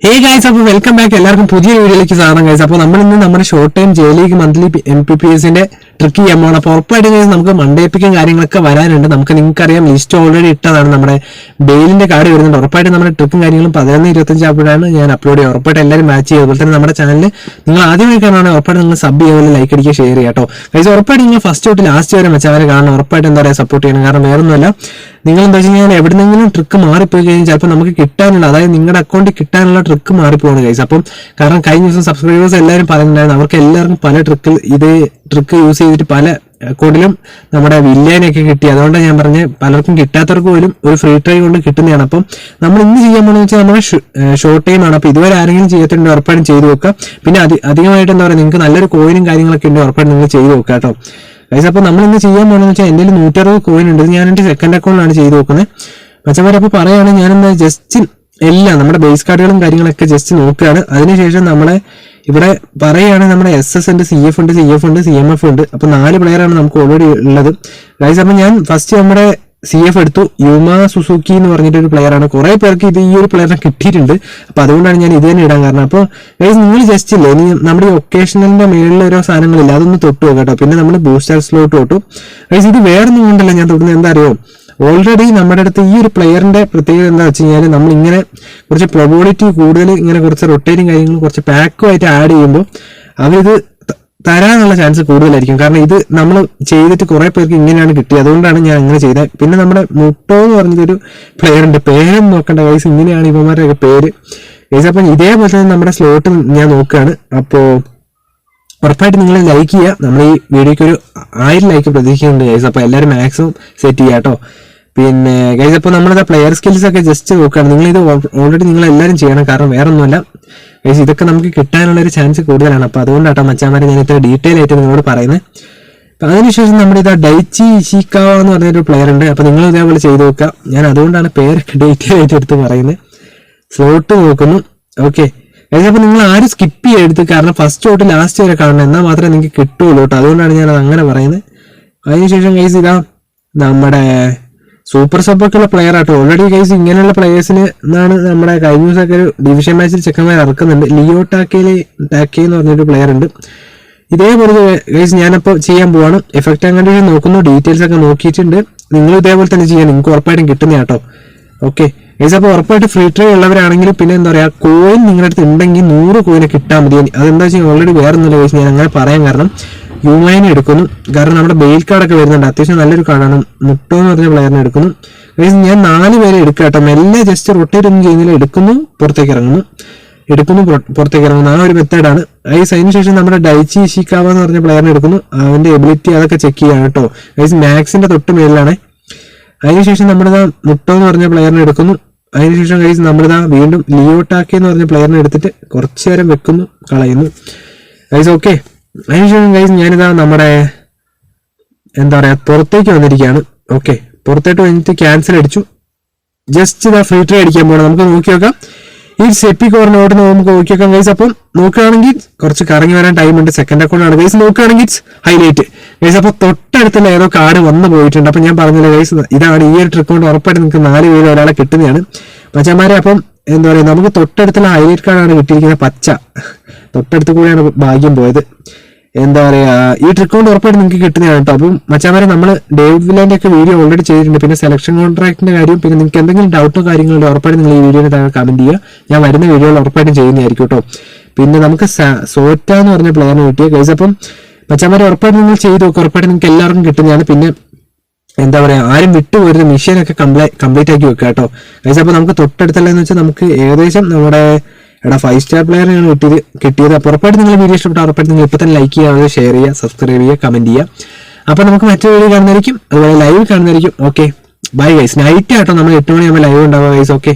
Hey guys, അപ്പോൾ welcome back. എല്ലാവർക്കും പുതിയ വീഡിയോയിലേക്ക് സ്വാഗതം ഗൈസ്. അപ്പോൾ നമ്മൾ ഇന്ന് നമ്മുടെ short time J league monthly MPPSന്റെ ട്രിക്ക് ചെയ്യാൻ പോകണം. അപ്പോൾ ഉറപ്പായിട്ടും നമുക്ക് മൺഡേ പിക്കും കാര്യങ്ങളൊക്കെ വരാനുണ്ട്. നിങ്ങൾക്കറിയാം ലിസ്റ്റ് ഓൾറെഡി ഇട്ടതാണ്. നമ്മുടെ ബെയിലിന്റെ കാർഡ് വരുന്നുണ്ട്. ഉറപ്പായിട്ടും നമ്മുടെ ട്രിക്കും കാര്യങ്ങളും 11:25 ആകുമ്പോഴാണ് ഞാൻ അപ്ലോഡ് ചെയ്യുക. ഉറപ്പായിട്ട് എല്ലാവരും മാച്ച് ചെയ്യുക. അതുപോലെ തന്നെ നമ്മുടെ ചാനൽ നിങ്ങൾ ആദ്യമായി കാണുകയാണെങ്കിൽ ഉറപ്പായിട്ട് നിങ്ങൾ സബ് ചെയ്യുക, ലൈക്ക് അടിക്കുക, ഷെയർ ചെയ്യുക കേട്ടോ ഗൈസ്. ഉറപ്പായിട്ട് നിങ്ങൾ ഫസ്റ്റ് തൊട്ട് ലാസ്റ്റ് വരെ മെച്ചവരെ കാണണം. ഉറപ്പായിട്ട് എന്താ പറയുക സപ്പോർട്ട് ചെയ്യണം. കാരണം വേറൊന്നുമല്ല, നിങ്ങൾ എന്താ വെച്ച് കഴിഞ്ഞാൽ എവിടെന്നെങ്കിലും ട്രിക്ക് മാറിപ്പോയി കഴിഞ്ഞാൽ ചിലപ്പോൾ നമുക്ക് കിട്ടാനുള്ള, അതായത് നിങ്ങളുടെ അക്കൗണ്ടിൽ കിട്ടാനുള്ള ട്രിക്ക് മാറിപ്പോണ് ഗൈസ്. അപ്പം കാരണം കഴിഞ്ഞ ദിവസം സബ്സ്ക്രൈബേഴ്സ് എല്ലാവരും പറയുന്നുണ്ടായിരുന്നു അവർക്ക് എല്ലാവർക്കും പല ട്രിക്ക് യൂസ് ചെയ്തിട്ട് പല അക്കൗണ്ടിലും നമ്മുടെ വില്ലേനൊക്കെ കിട്ടി. അതുകൊണ്ടാണ് ഞാൻ പറഞ്ഞത് പലർക്കും കിട്ടാത്തവർക്ക് പോലും ഒരു ഫ്രീ ട്രൈ കൊണ്ട് കിട്ടുന്നതാണ്. അപ്പം നമ്മൾ ഇന്ന് ചെയ്യാൻ പോകുന്നത് വെച്ചാൽ നമ്മുടെ ഷോർട്ട് ടൈം ആണ്. അപ്പോൾ ഇതുവരെ ആരെങ്കിലും ചെയ്തിട്ടുണ്ടെങ്കിൽ ഉറപ്പായിട്ടും ചെയ്ത് നോക്കുക. പിന്നെ അധികമായിട്ട് എന്താ പറയുക, നിങ്ങൾക്ക് നല്ലൊരു കോയിനും കാര്യങ്ങളൊക്കെ ഉണ്ട്, ഉറപ്പായിട്ടും നിങ്ങൾ ചെയ്ത് നോക്കുക കേട്ടോ ഗൈസ്. അപ്പോൾ നമ്മൾ ഇന്ന് ചെയ്യാൻ പോകുന്നത് വെച്ചാൽ എൻ്റെ 160 കോയിൻ ഉണ്ട്. ഞാൻ എൻ്റെ സെക്കൻഡ് അക്കൗണ്ടിലാണ് ചെയ്ത് നോക്കുന്നത് മച്ചന്മാരെ. അപ്പോൾ പറയുകയാണ് ഞാനെന്താ ജസ്റ്റ് എല്ലാം നമ്മുടെ ബേസ് കാർഡുകളും കാര്യങ്ങളൊക്കെ ജസ്റ്റ് നോക്കുകയാണ്. അതിനുശേഷം നമ്മളെ ഇവിടെ പറയുകയാണ് നമ്മുടെ SS ഉണ്ട്, CF ഉണ്ട്, CF ഉണ്ട്, CMF ഉണ്ട്. അപ്പോൾ 4 പ്ലെയറാണ് നമുക്ക് ഓൾറെഡി ഉള്ളത് ഗൈസ്. അപ്പോൾ ഞാൻ ഫസ്റ്റ് നമ്മുടെ CF എടുത്തു. യൂമ സുസുക്കി എന്ന് പറഞ്ഞിട്ടൊരു പ്ലെയറാണ്. കുറെ പേർക്ക് ഈ ഒരു പ്ലെയറിനെ കിട്ടിയിട്ടുണ്ട്. അപ്പൊ അതുകൊണ്ടാണ് ഞാൻ ഇത് തന്നെ ഇടാൻ കാരണം. അപ്പോൾ ഗൈസ് നിങ്ങൾ ജസ്റ്റ് ഇല്ലേ, ഇനി നമ്മുടെ ഈ ഒക്കേഷണലിന്റെ മേളിൽ ഓരോ സാധനങ്ങളില്ല, അതൊന്ന് തൊട്ട് കേട്ടോ. പിന്നെ നമ്മൾ ബൂസ്റ്റർ സ്ലോട്ട് തൊട്ടു ഗൈസ്. ഇത് വേറൊന്നും കൊണ്ടല്ല ഞാൻ തൊടുന്നത്, എന്താ അറിയോ, ഓൾറെഡി നമ്മുടെ അടുത്ത് ഈ ഒരു പ്ലെയറിന്റെ പ്രത്യേകത എന്താ വെച്ച് കഴിഞ്ഞാൽ നമ്മൾ ഇങ്ങനെ കുറച്ച് പ്രൊബോളിറ്റി കൂടുതൽ, ഇങ്ങനെ കുറച്ച് റൊട്ടേറ്റിംഗ് കാര്യങ്ങൾ കുറച്ച് പാക്കുമായിട്ട് ആഡ് ചെയ്യുമ്പോൾ അവരിത് തരാനുള്ള ചാൻസ് കൂടുതലായിരിക്കും. കാരണം ഇത് നമ്മൾ ചെയ്തിട്ട് കുറെ പേർക്ക് ഇങ്ങനെയാണ് കിട്ടിയത്, അതുകൊണ്ടാണ് ഞാൻ അങ്ങനെ ചെയ്തത്. പിന്നെ നമ്മുടെ മുട്ടോ എന്ന് പറഞ്ഞൊരു പ്ലെയർ ഉണ്ട്, പേരും നോക്കേണ്ട വയസ്സ്, ഇങ്ങനെയാണ് ഇവന്മാരുടെയൊക്കെ പേര് ഗൈസ്. അപ്പം ഇതേപോലെ തന്നെ നമ്മുടെ സ്ലോട്ട് ഞാൻ നോക്കുകയാണ്. അപ്പോൾ ഉറപ്പായിട്ട് നിങ്ങൾ ലൈക്ക് ചെയ്യുക. നമ്മൾ ഈ വീഡിയോക്ക് ഒരു 1000 ലൈക്ക് പ്രതീക്ഷിക്കുന്നുണ്ട് ഗൈസ്. അപ്പോൾ എല്ലാവരും മാക്സിമം സെറ്റ് ചെയ്യുക കേട്ടോ. പിന്നെ ഗൈസ് അപ്പോൾ നമ്മളിത് പ്ലെയർ സ്കിൽസ് ഒക്കെ ജസ്റ്റ് നോക്കുകയാണ്. നിങ്ങളിത് ഓൾറെഡി നിങ്ങൾ എല്ലാവരും ചെയ്യണം. കാരണം വേറെ ഒന്നുമല്ല ഗൈസ്, ഇതൊക്കെ നമുക്ക് കിട്ടാനുള്ള ഒരു ചാൻസ് കൂടുതലാണ്. അപ്പോൾ അതുകൊണ്ടാട്ടോ മച്ചാമാരെ ഞാൻ ഇത്ര ഡീറ്റെയിൽ ആയിട്ട് നിങ്ങളോട് പറയുന്നത്. അപ്പം അതിനുശേഷം നമ്മുടെ ഇതാ ഡൈച്ചി ഇഷിക്കാവ എന്ന് പറഞ്ഞൊരു പ്ലെയർ ഉണ്ട്. അപ്പോൾ നിങ്ങൾ ഇതേപോലെ ചെയ്ത് നോക്കുക. ഞാൻ അതുകൊണ്ടാണ് പേരൊക്കെ ഡീറ്റെയിൽ ആയിട്ട് എടുത്ത് പറയുന്നത്. സ്ലോട്ട് നോക്കുന്നു. ഓക്കെ ഗൈസ്, അപ്പോൾ നിങ്ങൾ ആരും സ്കിപ്പ് ചെയ്യരുത്. കാരണം ഫസ്റ്റ് തൊട്ട് ലാസ്റ്റ് വരെ കാണണം, എന്നാൽ മാത്രമേ നിങ്ങൾക്ക് കിട്ടുള്ളൂ കേട്ടോ. അതുകൊണ്ടാണ് ഞാൻ അത് അങ്ങനെ പറയുന്നത്. അതിനുശേഷം ഗൈസ് ഇതാ നമ്മുടെ സൂപ്പർ സബ്ബൊക്കെയുള്ള പ്ലെയർ ആട്ടോ. ഓൾറെഡി ഗൈസ് ഇങ്ങനെയുള്ള പ്ലെയേഴ്സിന് എന്നാണ് നമ്മുടെ കഴിഞ്ഞ ദിവസമൊക്കെ ഒരു ഡിവിഷൻ മാച്ചിൽ ചെക്കന്മാർ ഇറക്കുന്നുണ്ട്. ലിയോ ടാക്കെ എന്ന് പറഞ്ഞൊരു പ്ലെയർ ഉണ്ട്. ഇതേപോലെ ഗൈസ് ഞാനപ്പോൾ ചെയ്യാൻ പോവാണ്. എഫക്റ്റ് അങ്ങനെ നോക്കുന്നു, ഡീറ്റെയിൽസ് ഒക്കെ നോക്കിയിട്ടുണ്ട്. നിങ്ങൾ ഇതേപോലെ തന്നെ ചെയ്യാൻ, നിങ്ങൾക്ക് ഉറപ്പായിട്ടും കിട്ടുന്ന കേട്ടോ. ഓക്കെ ഗൈസ്, അപ്പോൾ ഉറപ്പായിട്ട് ഫ്രീ ട്രൈ ഉള്ളവരാണെങ്കിലും പിന്നെ എന്താ പറയുക, കോയിൻ നിങ്ങളുടെ അടുത്ത് ഉണ്ടെങ്കിൽ 100 കോയിനെ കിട്ടാൻ മതി. അതെന്താ വെച്ചാൽ ഓൾറെഡി വേറെ ഒന്നുമില്ല ഗൈസ്, ഞാൻ അങ്ങനെ പറയാൻ കാരണം യുമേനെ എടുക്കുന്നു. കാരണം നമ്മുടെ ബെയിൽ കാർഡൊക്കെ വരുന്നുണ്ട്, അത്യാവശ്യം നല്ലൊരു കാർഡാണ്. മുട്ടോ എന്ന് പറഞ്ഞ പ്ലെയറിനെ എടുക്കുന്നു ഗൈസ്. ഞാൻ 4 പേരെ എടുക്കുക കേട്ടോ. മെല്ലെ ജസ്റ്റ് റൊട്ടേറ്റ് ഒന്നും ചെയ്യുന്നില്ല, എടുക്കുന്നു പുറത്തേക്ക് ഇറങ്ങുന്നു, പുറത്തേക്ക് ഇറങ്ങുന്നു. ആ ഒരു മെത്തേഡാണ് ഗൈസ്. അതിനുശേഷം നമ്മുടെ ഡൈച്ചി ഇഷിക്കാവ എന്ന് പറഞ്ഞ പ്ലെയറിനെ എടുക്കുന്നു. അവന്റെ എബിലിറ്റി അതൊക്കെ ചെക്ക് ചെയ്യാണ് കേട്ടോ ഗൈസ്. മാക്സിന്റെ തൊട്ട് മേലിലാണ്. അതിനുശേഷം നമ്മളിതാ മുട്ടോ എന്ന് പറഞ്ഞ പ്ലെയറിനെ എടുക്കുന്നു. അതിനുശേഷം ഗൈസ് നമ്മളിതാ വീണ്ടും ലിയോ ടാക്കെ എന്ന് പറഞ്ഞ പ്ലെയറിനെ എടുത്തിട്ട് കുറച്ചു നേരം വെക്കുന്നു, കളയുന്നു ഗൈസ്. ഓക്കെ അതിനുശേഷം ഗൈസ് ഞാനിതാ നമ്മുടെ എന്താ പറയാ പുറത്തേക്ക് വന്നിരിക്കുകയാണ്. ഓക്കെ പുറത്തേട്ട് വന്നിട്ട് ക്യാൻസൽ അടിച്ചു. ജസ്റ്റ് ഇതാ ഫ്രീ ട്രൈ അടിക്കാൻ പോകണം. നമുക്ക് നോക്കി നോക്കാം. ഈ സെപ്പി കോറിനോട്ട് നമുക്ക് നോക്കി നോക്കാം ഗൈസ്. അപ്പം നോക്കുകയാണെങ്കിൽ കുറച്ച് കറങ്ങി വരാൻ ടൈം ഉണ്ട്. സെക്കൻഡ് അക്കൗണ്ടാണ് ഗൈസ്. നോക്കുകയാണെങ്കിൽ ഹൈലൈറ്റ് ഗൈസ്. അപ്പോൾ തൊട്ടടുത്തുള്ള ഏതോ കാർഡ് വന്നു പോയിട്ടുണ്ട്. അപ്പം ഞാൻ പറഞ്ഞില്ല ഗൈസ്, ഇതാണ് ഈ ഒരു ട്രിക്ക് കൊണ്ട് ഉറപ്പായിട്ട് നിങ്ങൾക്ക് 4 പേര് ഒരാളെ കിട്ടുന്നതാണ് മച്ചന്മാരെ. അപ്പം എന്താ പറയുക, നമുക്ക് തൊട്ടടുത്തുള്ള ഹൈലൈറ്റ് കാർഡാണ് കിട്ടിയിരിക്കുന്നത്, പച്ച. തൊട്ടടുത്ത് കൂടെയാണ് ഭാഗ്യം പോയത്. എന്താ പറയുക, ഈ ട്രിക്ക് കൊണ്ട് ഉറപ്പായിട്ട് നിങ്ങൾക്ക് കിട്ടുന്നതാണ് കേട്ടോ. അപ്പം മച്ചാമാരെ നമ്മൾ ഡേവിഡ് വില്ലേന്റെ ഒക്കെ വീഡിയോ ഓൾറെഡി ചെയ്തിട്ടുണ്ട്. പിന്നെ സെലക്ഷൻ കോൺട്രാക്ടിന്റെ കാര്യം, പിന്നെ നിങ്ങൾക്ക് എന്തെങ്കിലും ഡൗട്ടോ കാര്യങ്ങളോ ഉറപ്പായിട്ട് നിങ്ങൾ ഈ വീഡിയോയിൽ താഴെ കമന്റ് ചെയ്യുക. ഞാൻ വരുന്ന വീഡിയോയിൽ ഉറപ്പായിട്ടും ചെയ്യുന്നതായിരിക്കും കേട്ടോ. പിന്നെ നമുക്ക് സോറ്റ എന്ന് പറഞ്ഞ പ്ലെയറിനെ കിട്ടിയ ഗൈസ്. അപ്പം മച്ചാമാരെ ഉറപ്പായിട്ട് നിങ്ങൾ ചെയ്ത് നോക്കുക, ഉറപ്പായിട്ട് നിങ്ങൾക്ക് എല്ലാവർക്കും കിട്ടുന്നതാണ്. പിന്നെ എന്താ പറയാ, ആരും വിട്ടുപോരുന്ന മിഷനൊക്കെ കംപ്ലീറ്റ് ആക്കി വെക്കുക കേട്ടോ ഗൈസ്. അപ്പോൾ നമുക്ക് തൊട്ടടുത്തുള്ളതെന്ന് വെച്ചാൽ നമുക്ക് ഏകദേശം നമ്മുടെ 5 സ്റ്റാർ പ്ലെയറിനാണ് കിട്ടിയത്. അപ്പോൾ ഉറപ്പായിട്ട് നിങ്ങൾ വീഡിയോ ഇഷ്ടപ്പെട്ട ഉറപ്പായിട്ട് നിങ്ങൾ ഇപ്പോൾ തന്നെ ലൈക്ക് ചെയ്യുക, ഷെയർ ചെയ്യുക, സബ്സ്ക്രൈബ് ചെയ്യുക, കമന്റ് ചെയ്യുക. അപ്പോൾ നമുക്ക് മറ്റൊരു വീഡിയോ കാണുന്നതായിരിക്കും, അതുപോലെ ലൈവ് കാണുന്നതായിരിക്കും. Okay bye guys. നൈറ്റ് ആട്ടോ, നമ്മൾ 8 മണിയാകുമ്പോൾ ലൈവ് ഉണ്ടാവുക ഗൈസ്. ഓക്കെ.